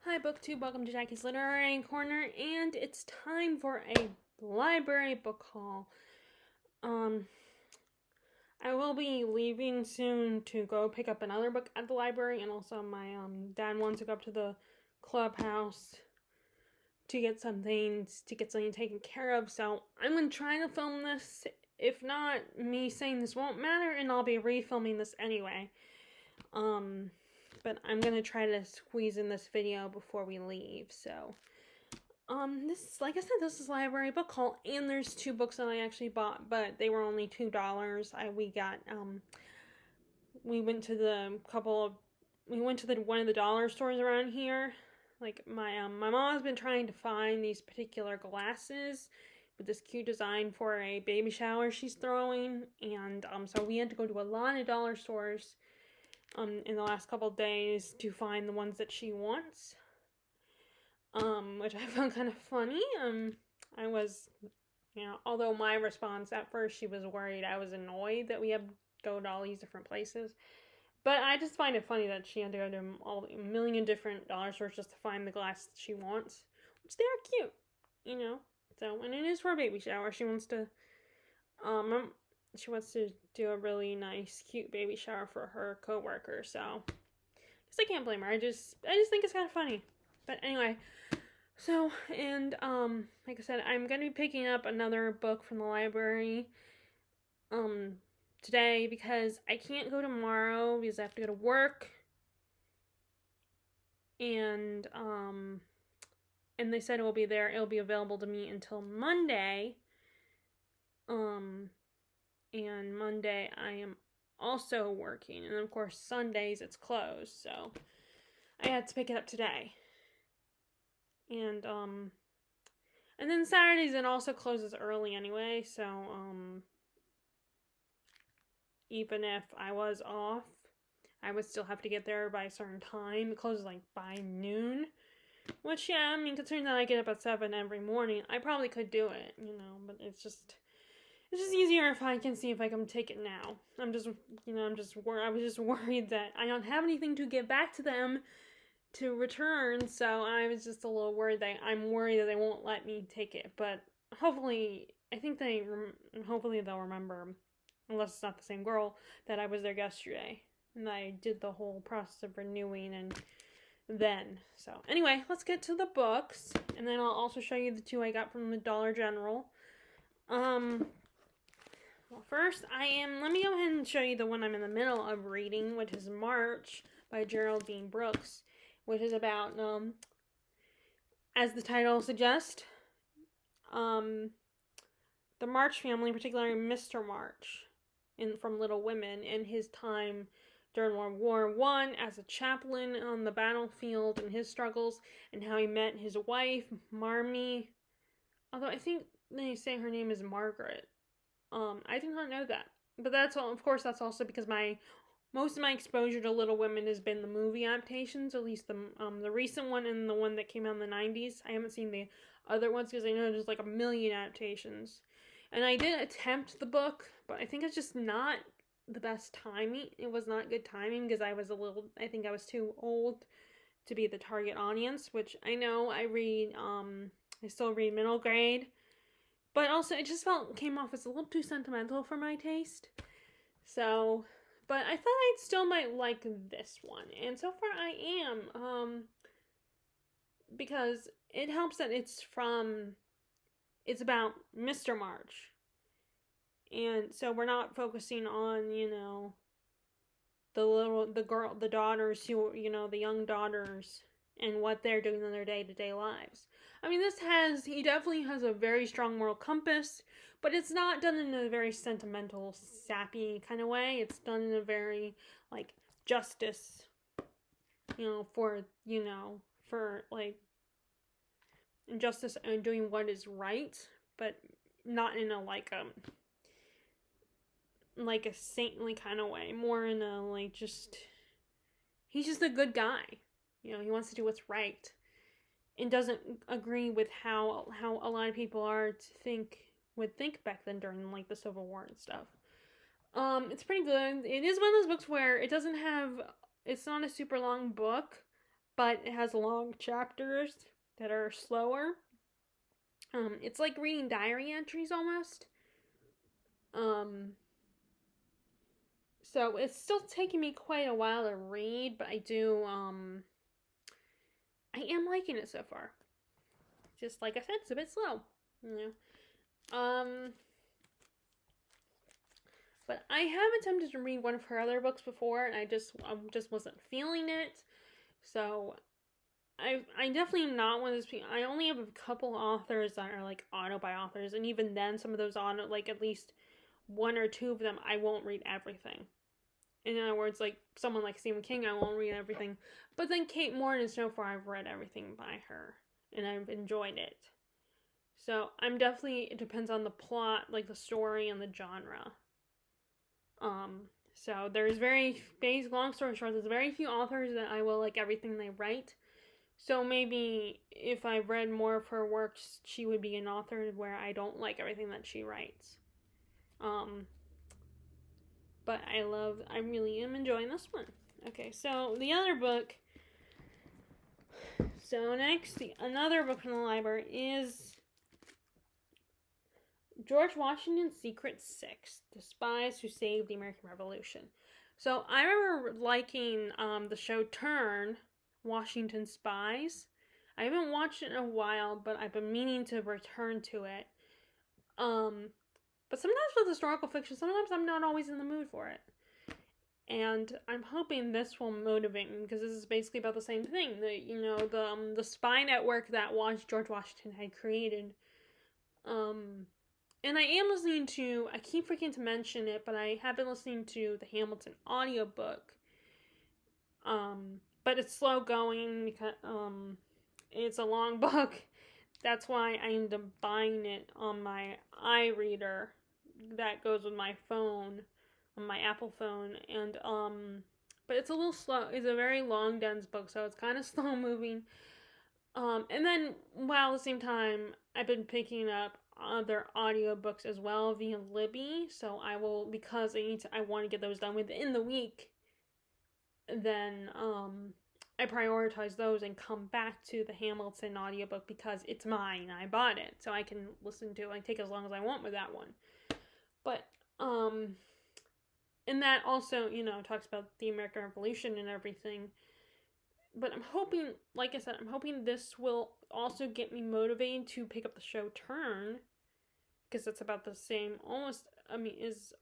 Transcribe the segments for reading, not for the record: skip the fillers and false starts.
Hi BookTube, welcome to Jackie's Literary Corner, and it's time for a library book haul. I will be leaving soon to go pick up another book at the library, and also my dad wants to go up to the clubhouse to get something taken care of. So I'm gonna try to film this. If not, me saying this won't matter, and I'll be refilming this anyway. But I'm gonna try to squeeze in this video before we leave. So this, like I said, this is library book haul, and there's two books that I actually bought, but they were only $2. We went to one of the dollar stores around here. Like my mom has been trying to find these particular glasses with this cute design for a baby shower she's throwing, and so we had to go to a lot of dollar stores in the last couple of days to find the ones that she wants. Which I found kind of funny. I was, although my response at first, she was worried, I was annoyed that we had to go to all these different places. But I just find it funny that she had to go to a million different dollar stores just to find the glass that she wants, which they are cute, So, and it is for a baby shower. She wants to do a really nice, cute baby shower for her coworker. So, I guess I can't blame her. I just think it's kind of funny. But anyway, so, and, like I said, I'm gonna be picking up another book from the library, today, because I can't go tomorrow because I have to go to work, and they said it'll be available to me until Monday, and Monday I am also working, and of course Sundays it's closed, so I had to pick it up today. And then Saturdays it also closes early anyway, so even if I was off, I would still have to get there by a certain time. It closes like by noon, which, yeah, I mean, considering that I get up at 7 every morning, I probably could do it, but it's just easier if I can see if I can take it now. I was just worried that I don't have anything to get back to them to return, so I was just a little worried I'm worried that they won't let me take it, but hopefully they'll remember, unless it's not the same girl, that I was there yesterday, and I did the whole process of renewing, and then, so, anyway, let's get to the books, and then I'll also show you the two I got from the Dollar General. Well, first, let me go ahead and show you the one I'm in the middle of reading, which is March by Geraldine Brooks, which is about, as the title suggests, the March family, particularly Mr. March, from Little Women, in his time during World War I as a chaplain on the battlefield, and his struggles, and how he met his wife, Marmee, although I think they say her name is Margaret. I did not know that, but that's all. Of course, that's also because most of my exposure to Little Women has been the movie adaptations, at least the recent one and the one that came out in the 90s. I haven't seen the other ones because I know there's like a million adaptations. And I did attempt the book, but I think it's just not the best timing. It was not good timing because I think I was too old to be the target audience, which I know I still read middle grade. But also, it just came off as a little too sentimental for my taste. So, but I thought I still might like this one. And so far I am. Because it helps that it's about Mr. March. And so we're not focusing on, the daughters the young daughters and what they're doing in their day-to-day lives. I mean, he definitely has a very strong moral compass, but it's not done in a very sentimental, sappy kind of way. It's done in a very, like, justice, for injustice and doing what is right, but not in a, like a saintly kind of way. More in a, he's just a good guy. He wants to do what's right, and doesn't agree with how a lot of people would think back then during, like, the Civil War and stuff. It's pretty good. It is one of those books where it's not a super long book, but it has long chapters that are slower. It's like reading diary entries almost. So it's still taking me quite a while to read, but I am liking it so far. Just like I said, it's a bit slow, you know. But I have attempted to read one of her other books before, and I just wasn't feeling it. So I definitely am not one of those people. I only have a couple authors that are like auto-buy authors, and even then, some of those like at least one or two of them, I won't read everything. In other words, like someone like Stephen King, I won't read everything. But then Kate Morton, so far, I've read everything by her, and I've enjoyed it. So I'm definitely, it depends on the plot, like the story and the genre. So there's long story short, there's very few authors that I will like everything they write. So maybe if I read more of her works, she would be an author where I don't like everything that she writes. But I really am enjoying this one. Okay, so the other book. So next, another book from the library is George Washington's Secret Six: The Spies Who Saved the American Revolution. So I remember liking the show Turn, Washington Spies. I haven't watched it in a while, but I've been meaning to return to it. But sometimes with historical fiction, sometimes I'm not always in the mood for it. And I'm hoping this will motivate me, because this is basically about the same thing. The spy network that George Washington had created. And I am listening to, I keep forgetting to mention it, but I have been listening to the Hamilton audiobook. But it's slow going because it's a long book. That's why I ended up buying it on my iReader that goes with my phone, on my Apple phone. And but it's a little slow. It's a very long, dense book, so it's kind of slow moving. And then while at the same time, I've been picking up other audiobooks as well via Libby. So I will, because I want to get those done within the week. Then I prioritize those and come back to the Hamilton audiobook because it's mine. I bought it, so I can listen to it. I take as long as I want with that one. But and that also, talks about the American Revolution and everything. But I'm hoping, like I said, I'm hoping this will also get me motivated to pick up the show Turn, because it's about the same, almost, is,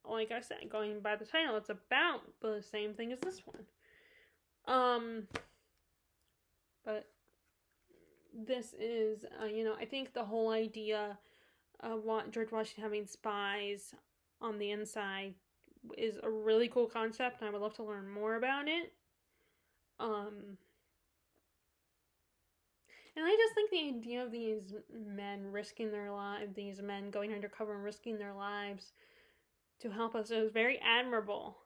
like I said, going by the title, it's about the same thing as this one. But this is, I think the whole idea of George Washington having spies on the inside is a really cool concept, and I would love to learn more about it. And I just think the idea of these men risking their lives, these men going undercover and risking their lives to help us is very admirable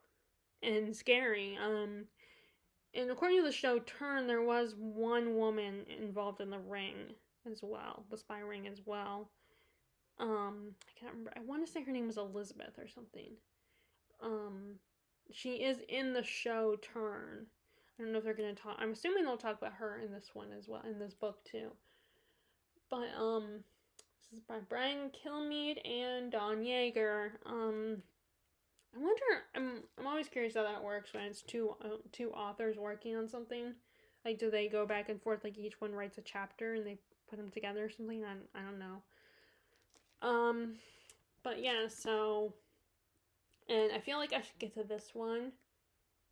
and scary. And according to the show Turn, there was one woman involved in the ring as well, the spy ring as well. I can't remember. I want to say her name was Elizabeth or something. She is in the show Turn. I don't know if they're going to talk. I'm assuming they'll talk about her in this one as well, in this book too. But this is by Brian Kilmeade and Don Yeager. I wonder. I'm always curious how that works when it's two authors working on something. Like, do they go back and forth? Like, each one writes a chapter and they put them together or something? I don't know. But yeah. So, and I feel like I should get to this one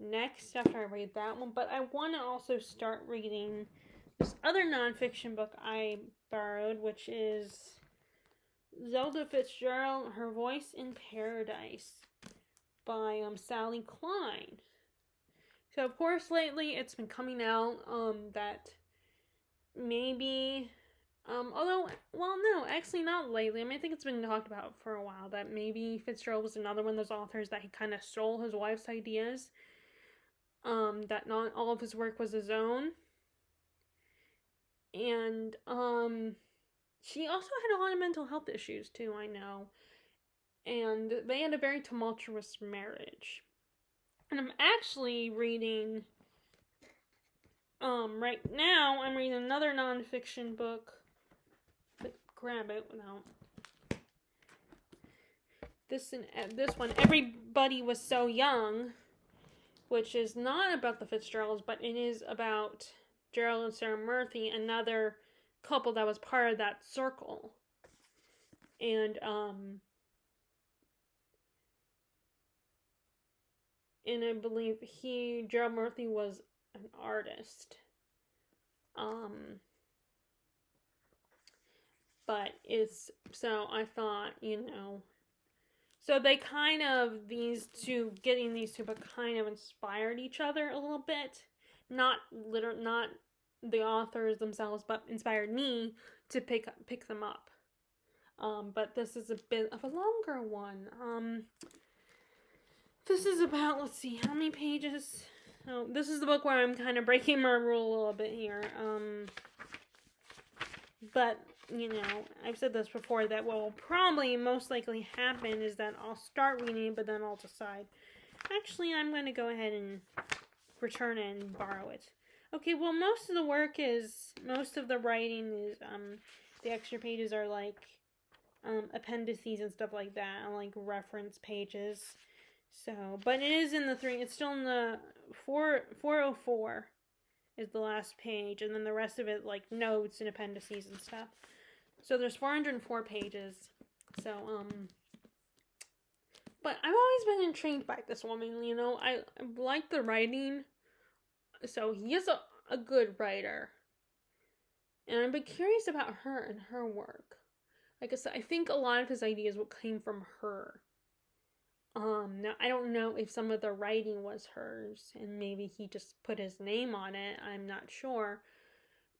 next after I read that one. But I want to also start reading this other nonfiction book I borrowed, which is Zelda Fitzgerald, Her Voice in Paradise, by Sally Klein. So of course lately it's been coming out that maybe no, actually not lately. I think it's been talked about for a while that maybe Fitzgerald was another one of those authors that he kind of stole his wife's ideas. That not all of his work was his own. And she also had a lot of mental health issues too, I know. And they had a very tumultuous marriage. And I'm actually reading Right now I'm reading another nonfiction book. Grab it without. This one, Everybody Was So Young, which is not about the Fitzgeralds, but it is about Gerald and Sarah Murphy, another couple that was part of that circle. And I believe Gerald Murphy was an artist. But so I thought, so they getting these two, but kind of inspired each other a little bit. Not the authors themselves, but inspired me to pick them up. But this is a bit of a longer one. This is about, let's see, how many pages? Oh, this is the book where I'm kind of breaking my rule a little bit here. But, I've said this before, that what will probably most likely happen is that I'll start reading, but then I'll decide, actually, I'm going to go ahead and return it and borrow it. Okay, well, most of the writing is, the extra pages are like, appendices and stuff like that, and like reference pages. So, but it is it's still in the 404 is the last page, and then the rest of it, like, notes and appendices and stuff. So there's 404 pages. So, but I've always been intrigued by this woman, I like the writing. So he is a good writer. And I've been curious about her and her work. Like I said, I think a lot of his ideas came from her. Now I don't know if some of the writing was hers and maybe he just put his name on it. I'm not sure.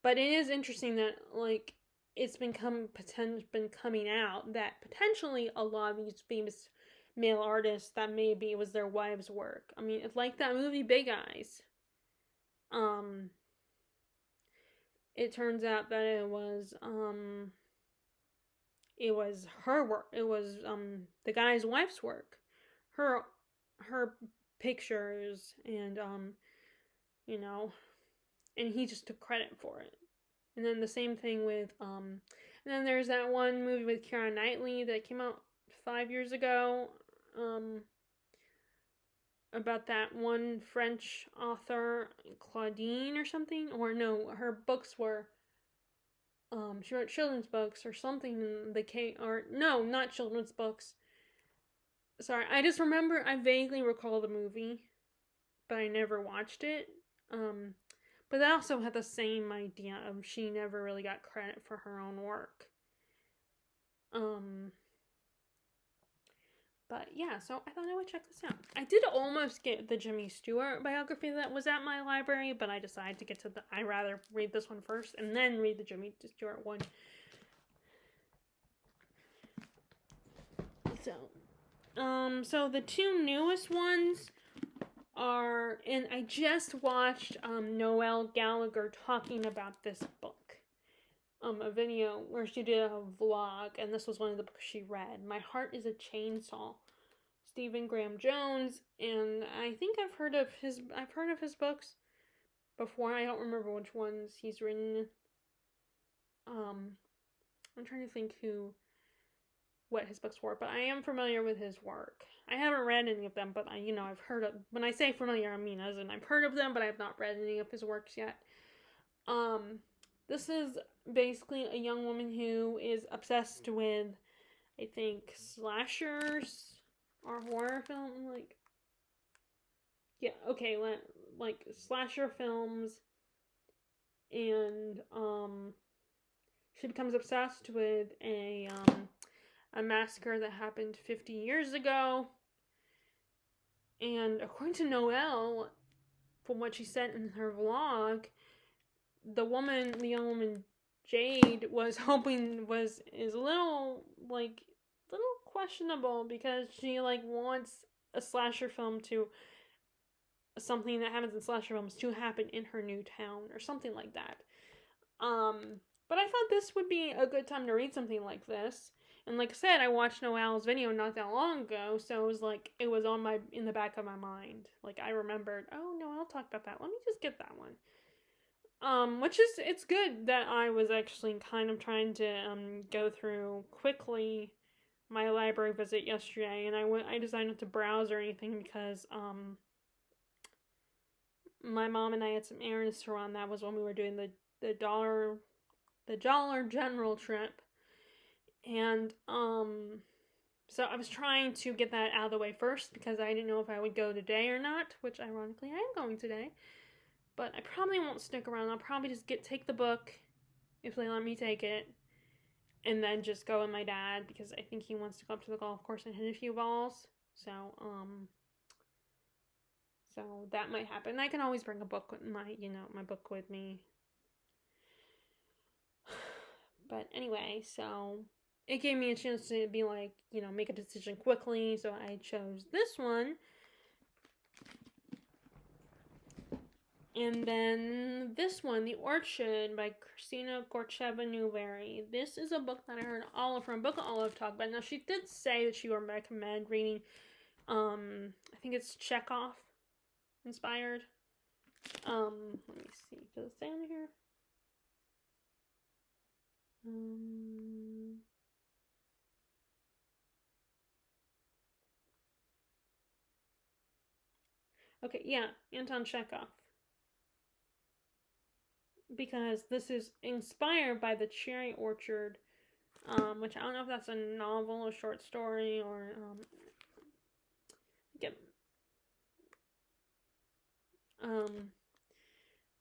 But it is interesting that, like, it's been coming out that potentially a lot of these famous male artists, that maybe it was their wives' work. I mean, it's like that movie Big Eyes. It turns out that it was her work. It was the guy's wife's work. Her pictures, and and he just took credit for it. And then the same thing with and then there's that one movie with Keira Knightley that came out 5 years ago, about that one French author, Claudine or something, or no, her books were, she wrote children's books or something, no, not children's books. Sorry, I vaguely recall the movie, but I never watched it. But I also had the same idea of she never really got credit for her own work. But yeah, so I thought I would check this out. I did almost get the Jimmy Stewart biography that was at my library, but I decided to get to I'd rather read this one first and then read the Jimmy Stewart one. So the two newest ones are, and I just watched Noelle Gallagher talking about this book. A video where she did a vlog, and this was one of the books she read. My Heart is a Chainsaw, Stephen Graham Jones, and I think I've heard of his books before. I don't remember which ones he's written. I'm trying to think what his books were, but I am familiar with his work. I haven't read any of them, but I've heard of. When I say familiar, I mean as in I've heard of them, but I have not read any of his works yet. This is basically a young woman who is obsessed with, I think, slashers or horror film, like slasher films, and she becomes obsessed with a massacre that happened 50 years ago. And according to Noelle, from what she said in her vlog, the young woman Jade is a little questionable, because she wants a slasher film something that happens in slasher films to happen in her new town or something like that. But I thought this would be a good time to read something like this. And like I said, I watched Noelle's video not that long ago, so it was in the back of my mind. Like, I remembered, oh, Noelle talked about that. Let me just get that one. Which is, it's good that I was actually kind of trying to go through quickly my library visit yesterday, and I decided not to browse or anything because my mom and I had some errands to run. That was when we were doing the Dollar General trip, and so I was trying to get that out of the way first because I didn't know if I would go today or not, which ironically I am going today. But I probably won't stick around. I'll probably just take the book if they let me take it, and then just go with my dad because I think he wants to go up to the golf course and hit a few balls. So that might happen. I can always bring a book with my book with me. But anyway, so it gave me a chance to be like, make a decision quickly. So I chose this one. And then this one, The Orchard by Christina Gorcheva-Newberry. This is a book that I heard Olive from Book of Olive talk about. Now, she did say that she would recommend reading, I think it's Chekhov inspired. Let me see. Does it say on here? Okay, yeah, Anton Chekhov. Because this is inspired by The Cherry Orchard, which I don't know if that's a novel, a short story, or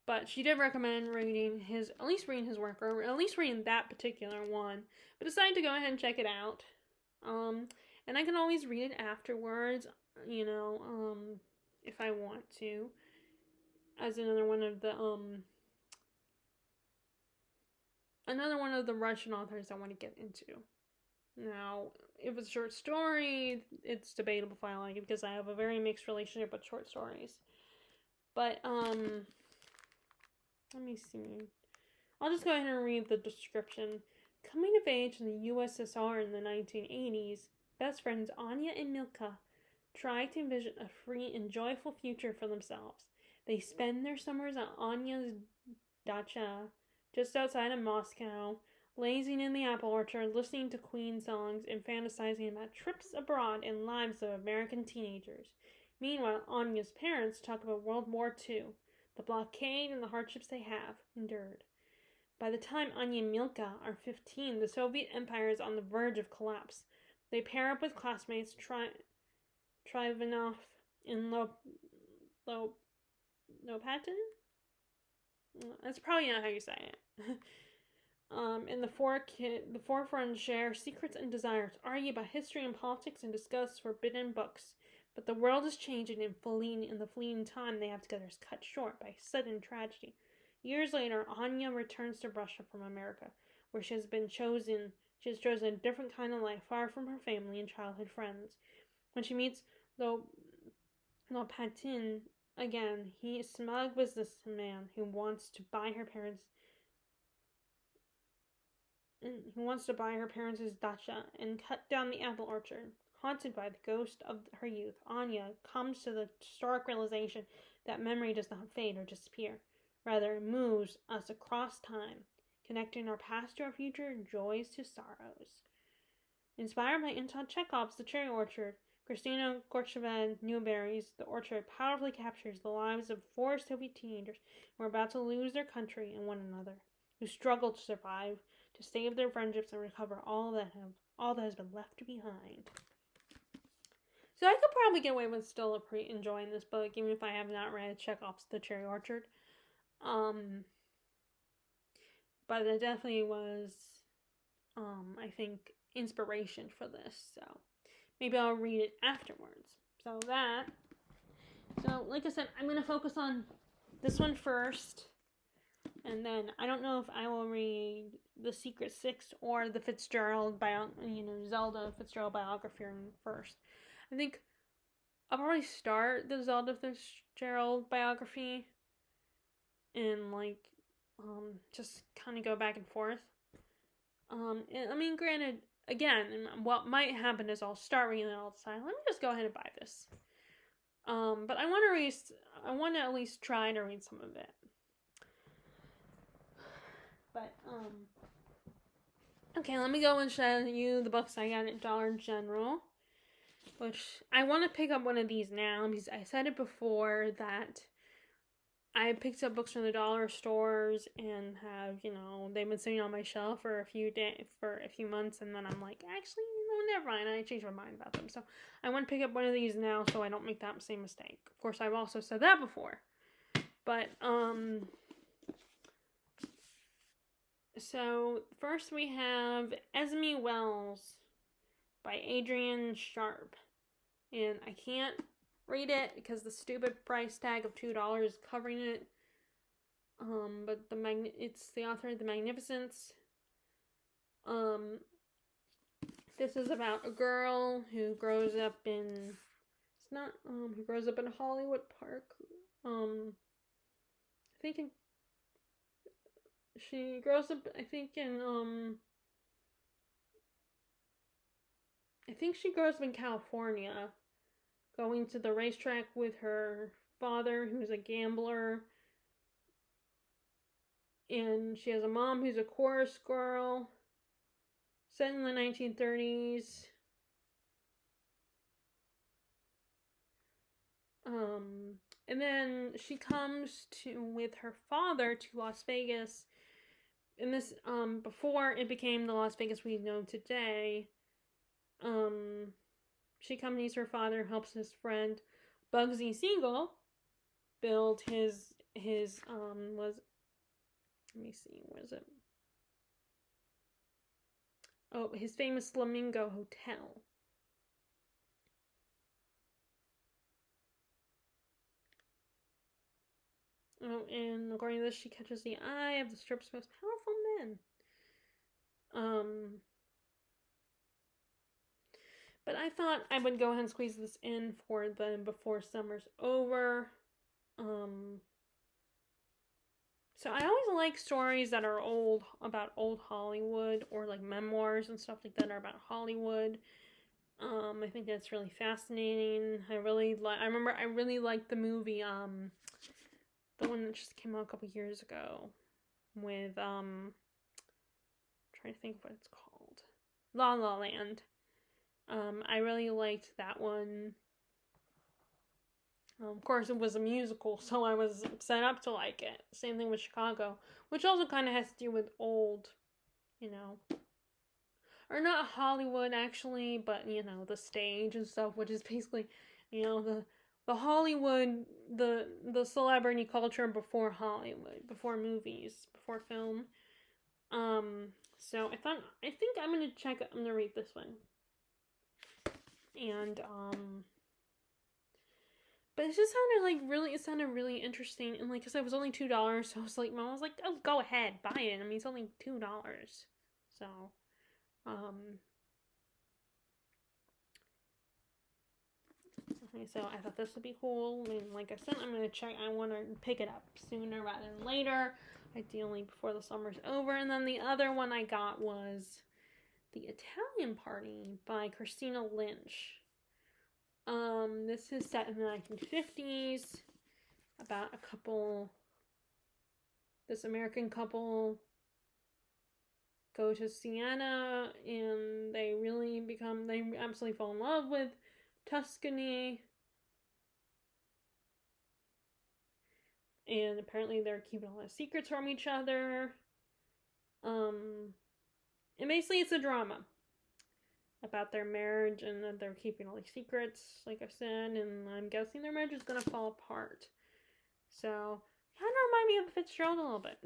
but she did recommend at least reading his work, or at least reading that particular one. But decided to go ahead and check it out. And I can always read it afterwards, if I want to. As another one of the Russian authors I want to get into. Now, if it's a short story, it's debatable if I like it because I have a very mixed relationship with short stories. But, let me see. I'll just go ahead and read the description. Coming of age in the USSR in the 1980s, best friends Anya and Milka try to envision a free and joyful future for themselves. They spend their summers at Anya's dacha, just outside of Moscow, lazing in the apple orchard, listening to Queen songs, and fantasizing about trips abroad and lives of American teenagers. Meanwhile, Anya's parents talk about World War II, the blockade, and the hardships they have endured. By the time Anya and Milka are 15, the Soviet Empire is on the verge of collapse. They pair up with classmates Trivanov and Lopatin? That's probably not how you say it. And the four friends share secrets and desires, argue about history and politics, and discuss forbidden books. But the world is changing, and the fleeting time they have together is cut short by sudden tragedy. Years later, Anya returns to Russia from America, where she has chosen a different kind of life, far from her family and childhood friends. When she meets Lopatin again, he is a smug businessman who wants to buy her parents' dacha and cut down the apple orchard. Haunted by the ghost of her youth, Anya comes to the stark realization that memory does not fade or disappear. Rather, it moves us across time, connecting our past to our future, joys to sorrows. Inspired by Anton Chekhov's The Cherry Orchard, Christina Gorcheva-Newberry's The Orchard powerfully captures the lives of four Soviet teenagers who are about to lose their country and one another, who struggle to survive, to save their friendships and recover all that has been left behind. So I could probably get away with still enjoying this book, even if I have not read Chekhov's The Cherry Orchard. But it definitely was, I think, inspiration for this. So maybe I'll read it afterwards. So like I said, I'm going to focus on this one first. And then I don't know if I will read The Secret Six or the Zelda Fitzgerald biography first. I think I'll probably start the Zelda Fitzgerald biography and just kind of go back and forth. And, I mean, granted, again, what might happen is I'll start reading it all the time. Let me just go ahead and buy this. But I want to at least try to read some of it. But, okay, let me go and show you the books I got at Dollar General. Which, I want to pick up one of these now, because I said it before that I picked up books from the dollar stores and have, they've been sitting on my shelf for a few months, and then I'm like, actually, never mind, I changed my mind about them. So I want to pick up one of these now so I don't make that same mistake. Of course, I've also said that before. But, so first we have Esme Wells by Adrienne Sharp. And I can't read it because the stupid price tag of $2 is covering it. But it's the author of The Magnificence. This is about a girl who grows up in who grows up in Hollywood Park. She grows up, I think she grows up in California, going to the racetrack with her father, who's a gambler. And she has a mom who's a chorus girl. Set in the 1930s. And then she comes with her father to Las Vegas. And this, before it became the Las Vegas we know today, she accompanies her father, helps his friend Bugsy Siegel build his his famous Flamingo Hotel. Oh, and according to this, she catches the eye of the strip's most powerful men. But I thought I would go ahead and squeeze this in for the Before Summer's Over. So I always like stories that are about old Hollywood, or like memoirs and stuff like that are about Hollywood. I think that's really fascinating. I really liked the movie, the one that just came out a couple years ago with, I'm trying to think of what it's called. La La Land. I really liked that one. Of course, it was a musical, so I was set up to like it. Same thing with Chicago, which also kind of has to do with old, or not Hollywood actually, but the stage and stuff, which is basically, the Hollywood, the celebrity culture before Hollywood, before movies, before film. So I think I'm gonna read this one. And but it just sounded really interesting, and like I said, it was only $2, so I was like, Mom was like, oh, go ahead, buy it. I mean, it's only $2. So okay, so I thought this would be cool. I mean, like I said, I want to pick it up sooner rather than later, ideally before the summer's over. And then the other one I got was The Italian Party by Christina Lynch. This is set in the 1950s, about this American couple go to Siena, and they absolutely fall in love with Tuscany. And apparently they're keeping a lot of secrets from each other. And basically it's a drama about their marriage, and that they're keeping all these secrets, like I said, and I'm guessing their marriage is gonna fall apart. So, kind of remind me of Fitzgerald a little bit.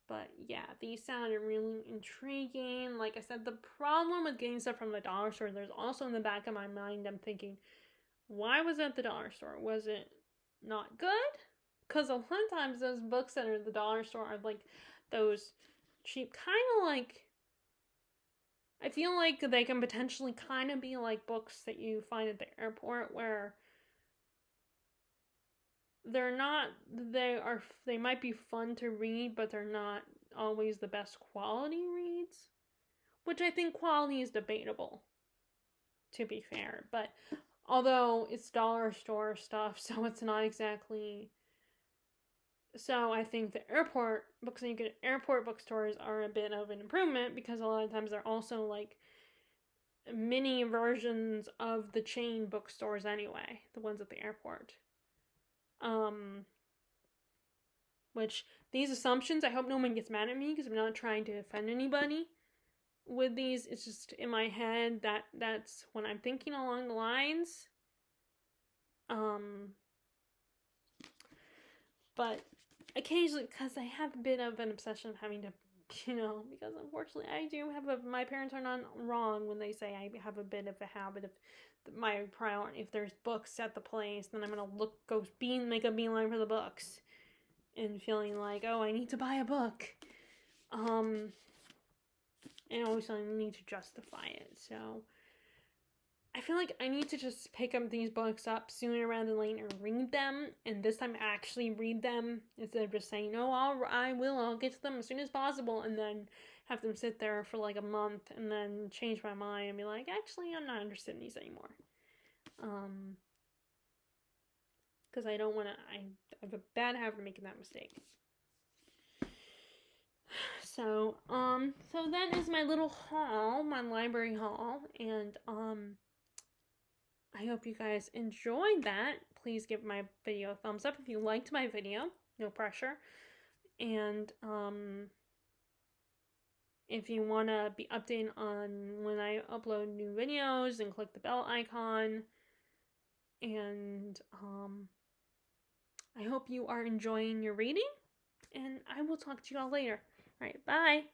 But yeah, these sounded really intriguing. Like I said, the problem with getting stuff from the dollar store, there's also in the back of my mind, I'm thinking, why was it at the dollar store? Was it not good? Because a lot of times those books that are at the dollar store are like those cheap, kind of like, I feel like they can potentially kind of be like books that you find at the airport, where they might be fun to read, but they're not always the best quality reads. Which I think quality is debatable, to be fair. But although it's dollar store stuff, so it's not exactly So I think the airport books that you get at airport bookstores are a bit of an improvement, because a lot of times they're also like mini versions of the chain bookstores anyway, the ones at the airport. Which, these assumptions, I hope no one gets mad at me because I'm not trying to offend anybody with these. It's just in my head that's when I'm thinking along the lines. But occasionally, because I have a bit of an obsession of having to, because unfortunately I do have my parents are not wrong when they say I have a bit of a habit of my priority. If there's books at the place, then I'm gonna make a beeline for the books, and feeling like, oh, I need to buy a book. And always I need to justify it. So I feel like I need to just pick up these books up sooner rather than later and read them, and this time actually read them instead of just saying, "No, I'll get to them as soon as possible," and then have them sit there for like a month and then change my mind and be like, "Actually, I'm not interested in these anymore." Because I don't want to. I have a bad habit of making that mistake. So that is my little haul, my library haul, and I hope you guys enjoyed that. Please give my video a thumbs up if you liked my video. No pressure. And if you want to be updated on when I upload new videos, then click the bell icon. And I hope you are enjoying your reading. And I will talk to you all later. All right, bye.